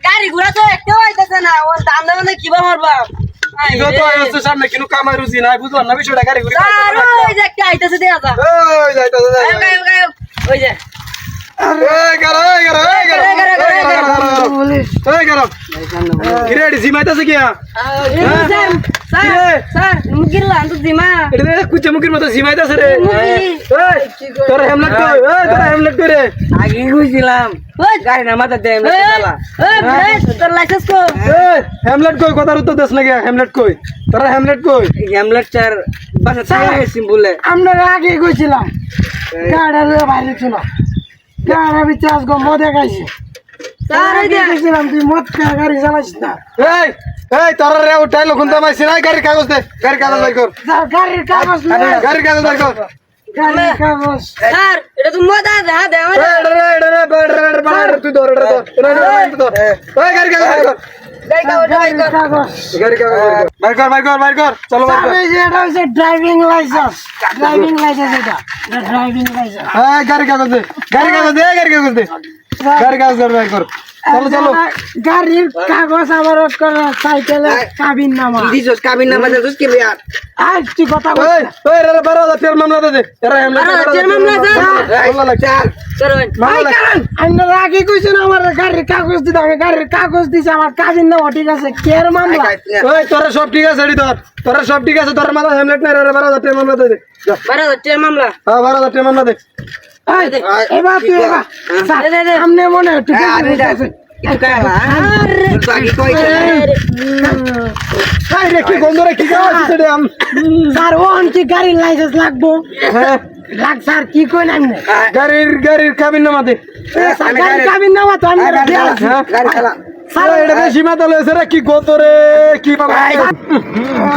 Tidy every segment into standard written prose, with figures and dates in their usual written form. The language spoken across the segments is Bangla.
গাড়ি ঘোড়া তো একটাও আইতাছে না ওর দাম দেবে না কিবা মারবা ইগো তো আইছে সামনে কিনু কামাই রুজি নাই বুঝলাম না বিষয়টা গাড়ি ঘুরে স্যার ওই যে একটা আইতাছে দেখা যা ওই যাইতাছে ওই যে এই গাড়ি রেডি জিমাইতাছে কি স্যার মুগির লান তো দিমা এটা কুচে মুখের মতো জিমাইতাছে রে এই তোর হেমলেট কই রে আগে কইছিলাম ওই গাড়ি না মাথা দে হেমলেট চালা এই তোর লাইসেন্স কো এই হেমলেট কই কথার উত্তর দেস না কি হেমলেট কই তোর হেমলেট কই হেমলেট স্যার বাসা চাই আইছি বলে আমরা আগে কইছিলাম গাড়ির বাইরে ছিল গাড়ি বিচার গো মদে খাইছে স্যার এই যে কইছিলাম তুই মদ খা গাড়ি চালাইস না এই এই তোর রে উঠাই লখুন দামাইছি না গাড়ির কাগজ দে গাড়ির কাগজ বাই কর গাড়ির কাগজ গাড়ির কাগজ বাই কর গাড়ির কাগজ স্যার এটা তো মজা দে তুই ধর ওই গাড়ির কাগজ বাই কর গাড়ির কাগজ গাড়ির কাগজ বাই কর চলো বাই কর এই যে এটা হচ্ছে ড্রাইভিং লাইসেন্স এটা ড্রাইভিং লাইসেন্স এই গাড়ির কাগজ দে গাড়ির কাগজ দে গাড়ির কাগজ বাই কর চলো গাড়ির কাগজ আমার সাইকেলের কাবিন নামা দিছস কাবিন নামা দিছস কি বিয়ার আই তুই কথা বল ওই ওই রে 12000 টাকার মামলা দে এরা হেমলেট 12000 মামলা দে মামলা লাগ স্যার মামলা লাগ আমরা আগে কইছেন আমার গাড়ির কাগজ দিতে আমি গাড়ির কাগজ দিছি আমার কাবিন নামা ঠিক আছে কের মামলা ওই তোরা সব ঠিক আছে এডি তোরা সব ঠিক আছে তোর মাথা হেমলেট নাই রে 12000 টাকার মামলা দে 12000 টাকার মামলা হ্যাঁ 12000 টাকার মামলা দে এবার তুই এবার সামনে মনে ঠিক আছে এই রে কি গন্ধ রে কি গাওয়া আছে রে স্যার ওন কি গাড়ির লাইসেন্স লাগবো হ্যাঁ লাগ স্যার কি কই না গাড়ির কাবিন নামা দে গাড়ির কাবিন নামা তো আমি গাড়ি চালা স্যার এটা বেশি মাথা লইছে রে কি গন্ধ রে কি মামলা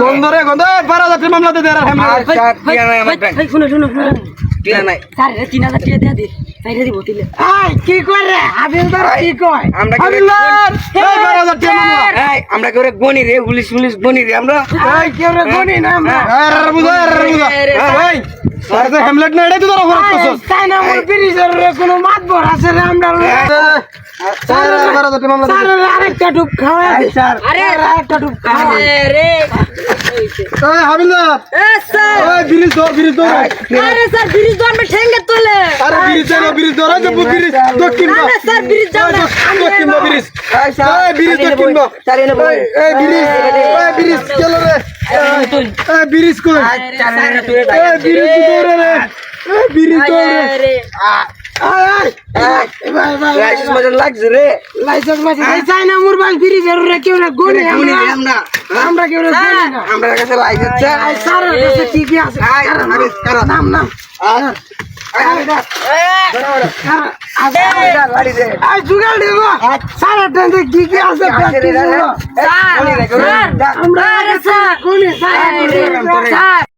গন্ধ 12000 টাকার মামলা দে রে হেমলেট শুনো টিয়া নাই স্যার 3000 টাকা দিয়ে দে তাইলে দিব তিলে এই কি কই রে হাবিলদার কি কয় আমরা হাবিলদার এই 12000 টাকা মামলা এই আমরা করে গনি রে পুলিশ গনি রে আমরা এই কেউ রে গনি না আমরা আরে বুঝা এই স্যার তো হেমলেট না এটাই তো তোরা ফরক করছস তাই না মোর ব্রিজের রে কোনো মাতবর আছে রে আমরা স্যার 12000 টাকা মামলা স্যার আরেকটা ডুব খাওয়া স্যার আরে আরেকটা ডুব খাওয়া রে এই হাবিলদার এ স্যার ওই ব্রিজ ধর আরে স্যার ব্রিজ দর মে ঠেঙ্গে তোলে আরে ব্রিজ ধর যে ব্রিজ দক্ষিণ আরে স্যার ব্রিজ যাও না দক্ষিণ ব্রিজ এই ব্রিজ দক্ষিণ চারে নে বল এই ব্রিজ চলো রে এই ব্রিজ কই এই ব্রিজ ধরে রে এই ব্রিজ ধরে রে লাইসেন্স মজা লাগছে রে লাইসেন্স মাঝে চাই না মোর ভাই ব্রিজের রে কেউ না গনি আমরা কেউ না গনি না আমরা কাছে লাইসেন্স স্যার কাছে কি কি আছে নাম আই জুগাল দেব স্যার টেন্ডে কি কি আছে স্যার আমরা স্যার কোনি স্যার